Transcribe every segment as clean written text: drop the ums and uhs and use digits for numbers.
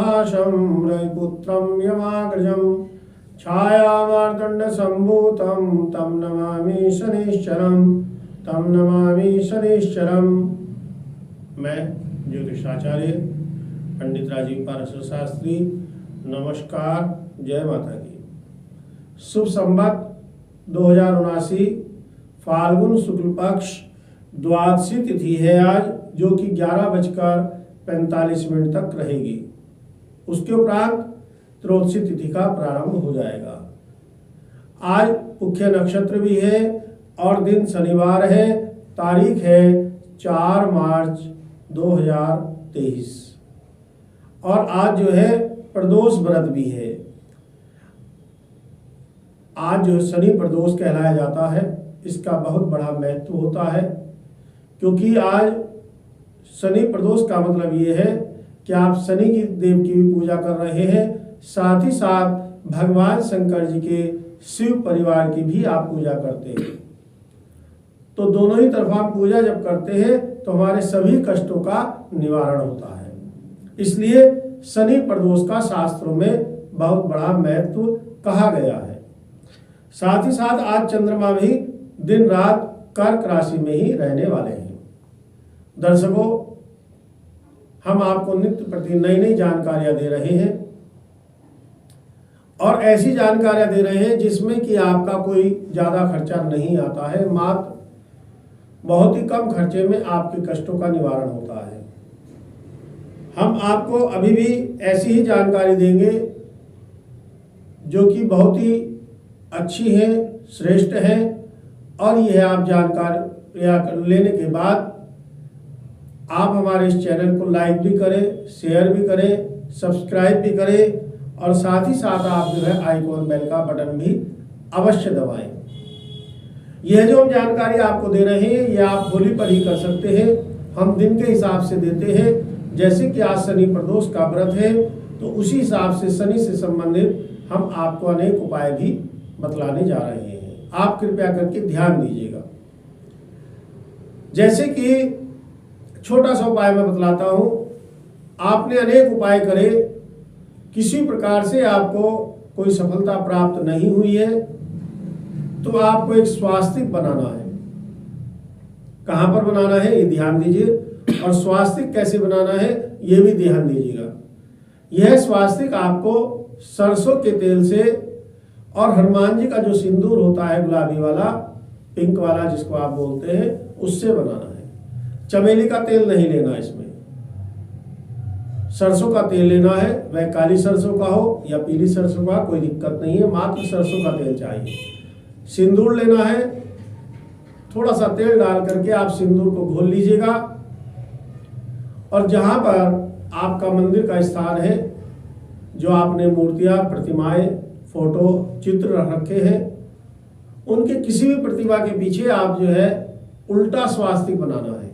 भाषं रविपुत्रं यमाग्रजं छायामार्तण्डसम्भूतं तं नमामि शनिश्चरम्। मैं ज्योतिषाचार्य पंडित राजीव पाराशर शास्त्री, नमस्कार, जय माता की। शुभ संवत 2079 फाल्गुन शुक्ल पक्ष द्वादशी तिथि है आज, जो कि 11:45 तक रहेगी। उसके उपरांत त्रयोदशी तिथि का प्रारंभ हो जाएगा। आज मुख्य नक्षत्र भी है और दिन शनिवार है। तारीख है 4 मार्च 2023 और आज जो है प्रदोष व्रत भी है। आज जो शनि प्रदोष कहलाया जाता है, इसका बहुत बड़ा महत्व होता है, क्योंकि आज शनि प्रदोष का मतलब ये है कि आप शनि की देव की भी पूजा कर रहे हैं, साथ ही साथ भगवान शंकर जी के शिव परिवार की भी आप पूजा करते हैं। तो दोनों ही तरफ आप पूजा जब करते हैं तो हमारे सभी कष्टों का निवारण होता है। इसलिए शनि प्रदोष का शास्त्रों में बहुत बड़ा महत्व कहा गया है। साथ ही साथ आज चंद्रमा भी दिन रात कर्क राशि में ही रहने वाले हैं। दर्शकों, हम आपको नित्य प्रति नई नई जानकारियां दे रहे हैं और ऐसी जानकारियां दे रहे हैं जिसमें कि आपका कोई ज़्यादा खर्चा नहीं आता है। मात्र बहुत ही कम खर्चे में आपके कष्टों का निवारण होता है। हम आपको अभी भी ऐसी ही जानकारी देंगे जो कि बहुत ही अच्छी है, श्रेष्ठ है, और यह आप जानकारी लेने के बाद आप हमारे इस चैनल को लाइक भी करें, शेयर भी करें, सब्सक्राइब भी करें और साथ ही साथ आप जो है आइकॉन बेल का बटन भी अवश्य दबाएं। यह जो हम जानकारी आपको दे रहे हैं, यह आप होली पर ही कर सकते हैं। हम दिन के हिसाब से देते हैं। जैसे कि आज शनि प्रदोष का व्रत है, तो उसी हिसाब से शनि से संबंधित हम आपको अनेक उपाय भी बतलाने जा रहे हैं। आप कृपया करके ध्यान दीजिएगा। जैसे कि छोटा सा उपाय मैं बतलाता हूं। आपने अनेक उपाय करे, किसी प्रकार से आपको कोई सफलता प्राप्त नहीं हुई है, तो आपको एक स्वास्तिक बनाना है। कहां पर बनाना है ये ध्यान दीजिए, और स्वास्तिक कैसे बनाना है ये भी ध्यान दीजिएगा। यह स्वास्तिक आपको सरसों के तेल से और हनुमान जी का जो सिंदूर होता है गुलाबी वाला, पिंक वाला जिसको आप बोलते हैं, उससे बनाना है। चमेली का तेल नहीं लेना, इसमें सरसों का तेल लेना है। वह काली सरसों का हो या पीली सरसों का, कोई दिक्कत नहीं है, मात्र सरसों का तेल चाहिए। सिंदूर लेना है, थोड़ा सा तेल डाल करके आप सिंदूर को घोल लीजिएगा और जहां पर आपका मंदिर का स्थान है, जो आपने मूर्तियां, प्रतिमाएं, फोटो, चित्र रखे हैं, उनके किसी भी प्रतिमा के पीछे आप जो है उल्टा स्वास्तिक बनाना है।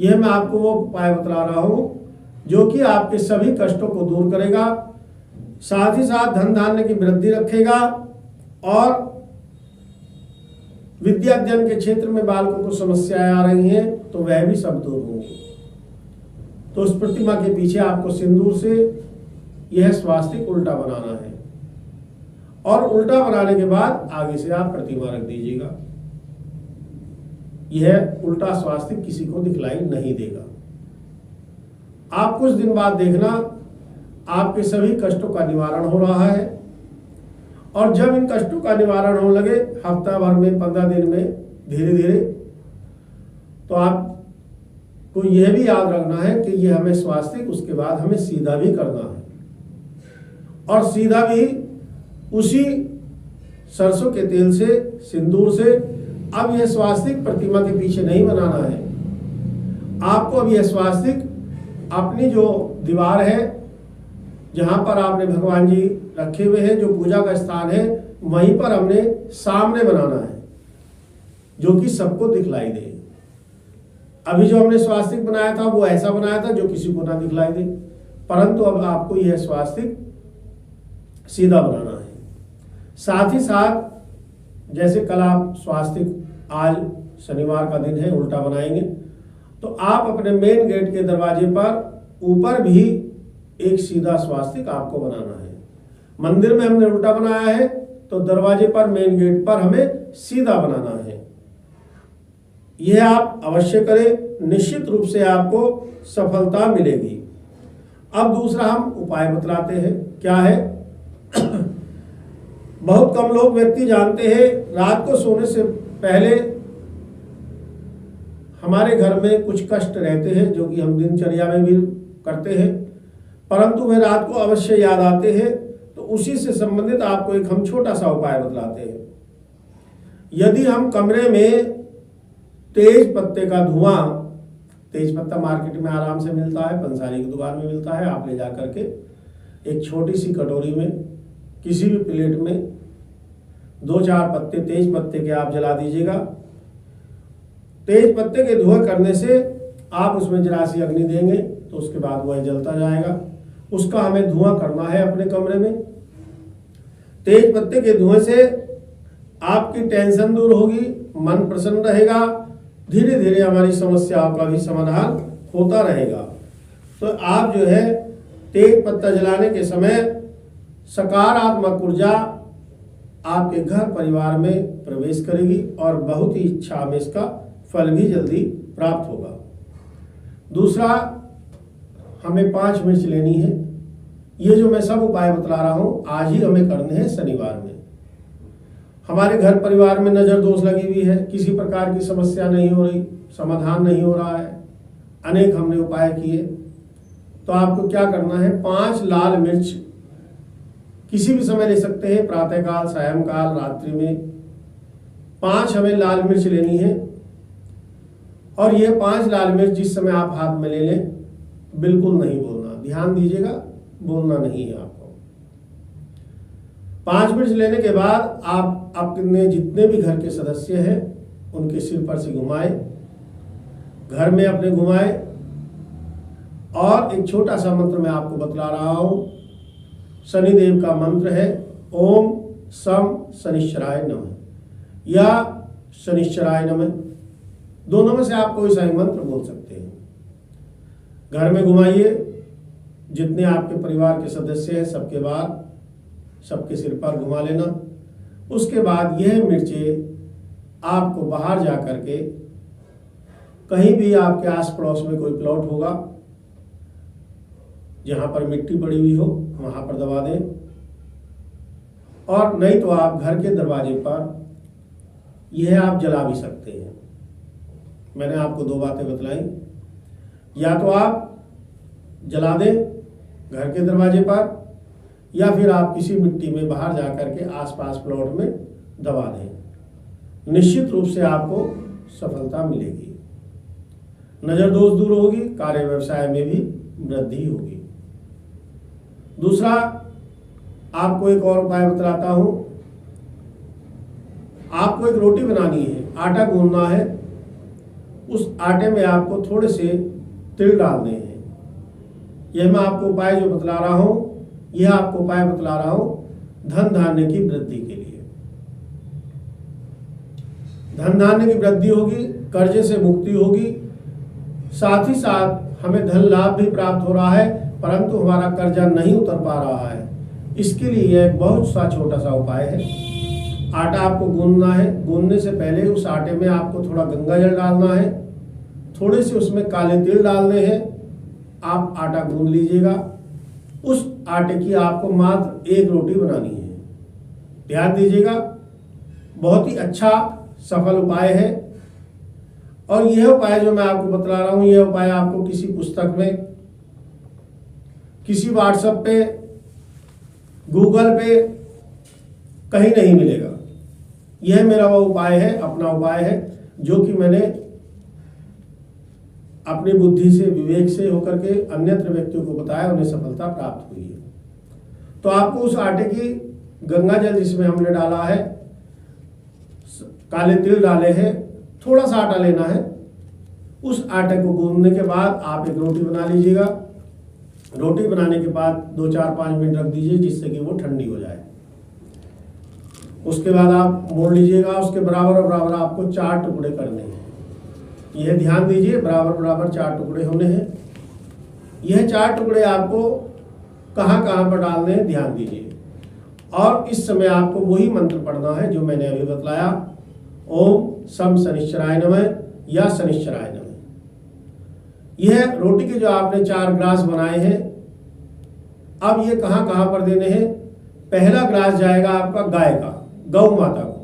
यह मैं आपको वो उपाय बतला रहा हूं जो कि आपके सभी कष्टों को दूर करेगा, साथ ही साथ धन धान्य की वृद्धि रखेगा और विद्या अध्ययन के क्षेत्र में बालकों को समस्याएं आ रही हैं तो वह भी सब दूर होंगी। तो उस प्रतिमा के पीछे आपको सिंदूर से यह स्वास्तिक उल्टा बनाना है और उल्टा बनाने के बाद आगे से आप प्रतिमा रख दीजिएगा। यह उल्टा स्वास्तिक किसी को दिखलाई नहीं देगा। आप कुछ दिन बाद देखना आपके सभी कष्टों का निवारण हो रहा है, और जब इन कष्टों का निवारण होने लगे हफ्ता भर में, 15 दिन में, धीरे धीरे, तो आपको यह भी याद रखना है कि यह हमें स्वास्तिक उसके बाद हमें सीधा भी करना है, और सीधा भी उसी सरसों के तेल से, सिंदूर से। अब यह स्वास्तिक प्रतिमा के पीछे नहीं बनाना है आपको। अब यह स्वास्तिक अपनी जो दीवार है, जहां पर आपने भगवान जी रखे हुए हैं, जो पूजा का स्थान है, वहीं पर हमने सामने बनाना है, जो कि सबको दिखलाई दे। अभी जो हमने स्वास्तिक बनाया था वो ऐसा बनाया था जो किसी को ना दिखलाई दे, परंतु अब आपको यह स्वास्तिक सीधा बनाना है। साथ ही साथ जैसे कल आप स्वास्तिक, आज शनिवार का दिन है, उल्टा बनाएंगे, तो आप अपने मेन गेट के दरवाजे पर ऊपर भी एक सीधा स्वास्तिक आपको बनाना है। मंदिर में हमने उल्टा बनाया है तो दरवाजे पर, मेन गेट पर हमें सीधा बनाना है। यह आप अवश्य करें, निश्चित रूप से आपको सफलता मिलेगी। अब दूसरा हम उपाय बतलाते हैं, क्या है? बहुत कम लोग व्यक्ति जानते हैं, रात को सोने से पहले हमारे घर में कुछ कष्ट रहते हैं जो कि हम दिनचर्या में भी करते हैं, परंतु वे रात को अवश्य याद आते हैं। तो उसी से संबंधित आपको एक हम छोटा सा उपाय बतलाते हैं। यदि हम कमरे में तेज पत्ते का धुआं, तेज पत्ता मार्केट में आराम से मिलता है, पंसारी की दुकान में मिलता है, आप ले जा करके एक छोटी सी कटोरी में किसी भी प्लेट में 2-4 पत्ते तेज पत्ते के आप जला दीजिएगा। तेज पत्ते के धुआं करने से आप उसमें जरा सी अग्नि देंगे तो उसके बाद वह जलता जाएगा। उसका हमें धुआं करना है अपने कमरे में। तेज पत्ते के धुएं से आपकी टेंशन दूर होगी, मन प्रसन्न रहेगा, धीरे धीरे हमारी समस्याओं का भी समाधान होता रहेगा। तो आप जो है तेज पत्ता जलाने के समय सकारात्मक ऊर्जा आपके घर परिवार में प्रवेश करेगी और बहुत ही इच्छा में इसका फल भी जल्दी प्राप्त होगा। दूसरा, हमें 5 मिर्च लेनी है। ये जो मैं सब उपाय बतला रहा हूँ आज ही हमें करने हैं शनिवार में। हमारे घर परिवार में नज़र दोष लगी हुई है, किसी प्रकार की समस्या नहीं हो रही, समाधान नहीं हो रहा है, अनेक हमने उपाय किए। तो आपको क्या करना है, 5 लाल मिर्च किसी भी समय ले सकते हैं, प्रातःकाल, सायंकाल, रात्रि में 5 हमें लाल मिर्च लेनी है। और ये 5 लाल मिर्च जिस समय आप हाथ में ले लें, बिल्कुल नहीं बोलना, ध्यान दीजिएगा, बोलना नहीं है आपको। 5 मिर्च लेने के बाद आप अपने जितने भी घर के सदस्य हैं उनके सिर पर से घुमाए, घर में अपने घुमाए। और एक छोटा सा मंत्र मैं आपको बतला रहा हूं, शनिदेव का मंत्र है, ओम सम शनिश्चराय नमः या शनिश्चराय नमः, दोनों में से आप कोई सा मंत्र बोल सकते हैं। घर में घुमाइए, जितने आपके परिवार के सदस्य हैं सबके बाद सबके सिर पर घुमा लेना। उसके बाद यह मिर्चें आपको बाहर जा करके कहीं भी आपके आस पड़ोस में कोई प्लॉट होगा जहां पर मिट्टी पड़ी हुई हो वहां पर दबा दें, और नहीं तो आप घर के दरवाजे पर यह आप जला भी सकते हैं। मैंने आपको 2 बातें बतलाई, या तो आप जला दें घर के दरवाजे पर, या फिर आप किसी मिट्टी में बाहर जा करके आसपास प्लॉट में दबा दें। निश्चित रूप से आपको सफलता मिलेगी, नजर दोष दूर होगी, कार्य व्यवसाय में भी वृद्धि होगी। दूसरा, आपको एक और उपाय बतलाता हूं। आपको एक रोटी बनानी है, आटा गूंदना है, उस आटे में आपको थोड़े से तिल डालने हैं। यह मैं आपको उपाय जो बतला रहा हूं, यह आपको उपाय बतला रहा हूं धन धान्य की वृद्धि के लिए। धन धान्य की वृद्धि होगी, कर्जे से मुक्ति होगी, साथ ही साथ हमें धन लाभ भी प्राप्त हो रहा है, परंतु हमारा कर्जा नहीं उतर पा रहा है। इसके लिए यह एक बहुत सा छोटा सा उपाय है। आटा आपको गूंदना है, गूंदने से पहले उस आटे में आपको थोड़ा गंगा जल डालना है, थोड़े से उसमें काले तिल डालने हैं। आप आटा गूंद लीजिएगा, उस आटे की आपको मात्र 1 रोटी बनानी है। ध्यान दीजिएगा, बहुत ही अच्छा सफल उपाय है। और यह उपाय जो मैं आपको बतला रहा हूं, यह उपाय आपको किसी पुस्तक में, किसी व्हाट्सएप पे, गूगल पे कहीं नहीं मिलेगा। यह मेरा वो उपाय है, अपना उपाय है, जो कि मैंने अपनी बुद्धि से, विवेक से होकर के अन्यत्र व्यक्तियों को बताया, उन्हें सफलता प्राप्त हुई है। तो आपको उस आटे की गंगा जल जिसमें हमने डाला है, काले तिल डाले हैं, थोड़ा सा आटा लेना है, उस आटे को गूंदने के बाद आप एक रोटी बना लीजिएगा। रोटी बनाने के बाद 2-4-5 मिनट रख दीजिए जिससे कि वो ठंडी हो जाए। उसके बाद आप मोड़ लीजिएगा, उसके बराबर बराबर आपको 4 टुकड़े करने हैं। यह ध्यान दीजिए, बराबर बराबर 4 टुकड़े होने हैं। यह 4 टुकड़े आपको कहाँ कहाँ पर डालने हैं ध्यान दीजिए। और इस समय आपको वही मंत्र पढ़ना है जो मैंने अभी बतलाया, ओम सम शनिश्चराय नमः या शनिश्चराय नमः। यह रोटी के जो आपने 4 ग्रास बनाए हैं, अब ये कहाँ कहाँ पर देने हैं। पहला ग्रास जाएगा आपका गाय का, गौ माता को।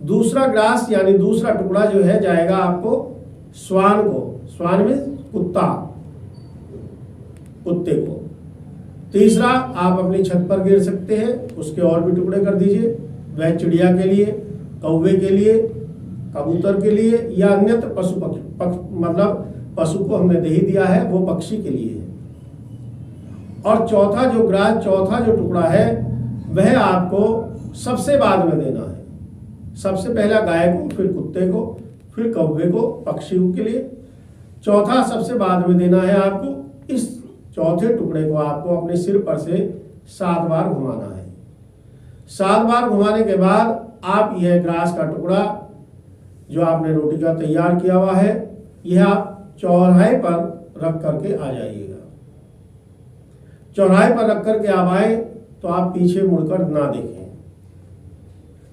दूसरा ग्रास यानी दूसरा टुकड़ा जो है जाएगा आपको श्वान को, श्वान में कुत्ता, कुत्ते को। तीसरा आप अपनी छत पर गिर सकते हैं, उसके और भी टुकड़े कर दीजिए। वह चिड़िया के लिए, कौवे के लिए, कबूतर के लिए या अन्यत्र पशु मतलब पशु को हमने दे ही दिया है, वो पक्षी के लिए है। और चौथा जो ग्रास, चौथा जो टुकड़ा है वह आपको सबसे बाद में देना है। सबसे पहला गाय को, फिर कुत्ते को, फिर कौवे को, पक्षियों के लिए। चौथा सबसे बाद में देना है आपको। इस चौथे टुकड़े को आपको अपने सिर पर से 7 बार घुमाना है। 7 बार घुमाने के बाद आप यह ग्रास का टुकड़ा जो आपने रोटी का तैयार किया हुआ है, यह आप चौराहे पर रख करके आ जाइएगा। चौराहे पर रख करके आप आए तो आप पीछे मुड़कर ना देखें।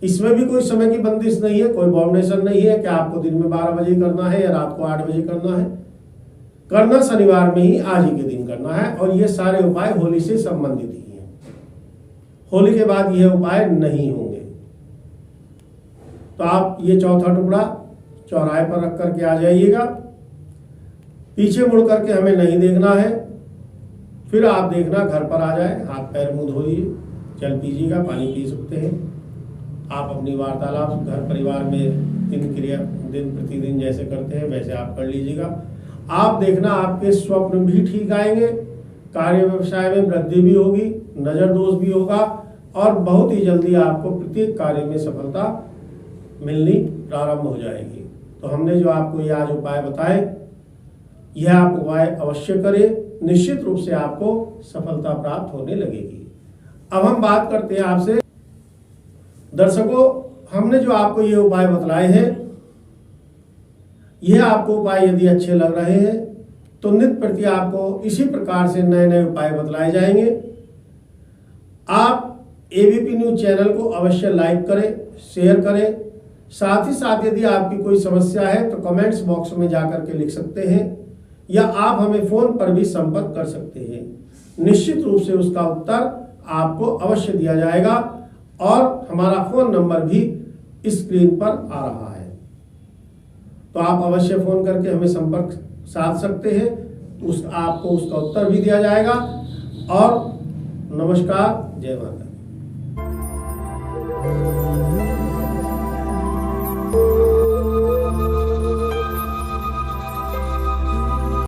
इसमें भी कोई समय की बंदिश नहीं है, कोई बाउंडेशन नहीं है कि आपको दिन में 12 बजे करना है या रात को 8 बजे करना है। करना शनिवार में ही, आज ही के दिन करना है। और ये सारे उपाय होली से संबंधित ही हैं। होली के बाद यह उपाय नहीं होंगे। तो आप ये चौथा टुकड़ा चौराहे पर रख करके आ जाइएगा। पीछे मुड़ करके हमें नहीं देखना है। फिर आप देखना घर पर आ जाए, हाथ पैर मुंह धोइए, जल पीजिएगा, पानी पी सकते हैं। आप अपनी वार्तालाप घर परिवार में दिन प्रतिदिन जैसे करते हैं वैसे आप कर लीजिएगा। आप देखना आपके स्वप्न भी ठीक आएंगे, कार्य व्यवसाय में वृद्धि भी होगी, नजर दोष भी होगा और बहुत ही जल्दी आपको प्रत्येक कार्य में सफलता मिलनी प्रारंभ हो जाएगी। तो हमने जो आपको ये आज उपाय बताए, यह आप उपाय अवश्य करें, निश्चित रूप से आपको सफलता प्राप्त होने लगेगी। अब हम बात करते हैं आपसे दर्शकों, हमने जो आपको ये उपाय बतलाए हैं, यह आपको उपाय यदि अच्छे लग रहे हैं तो नित्य प्रति आपको इसी प्रकार से नए नए उपाय बतलाए जाएंगे। आप एबीपी न्यूज चैनल को अवश्य लाइक करें, शेयर करें। साथ ही साथ यदि आपकी कोई समस्या है तो कमेंट्स बॉक्स में जाकर के लिख सकते हैं या आप हमें फोन पर भी संपर्क कर सकते हैं। निश्चित रूप से उसका उत्तर आपको अवश्य दिया जाएगा और हमारा फोन नंबर भी स्क्रीन पर आ रहा है। तो आप अवश्य फोन करके हमें संपर्क साध सकते हैं, आपको उसका उत्तर भी दिया जाएगा। और नमस्कार, जय माता दी।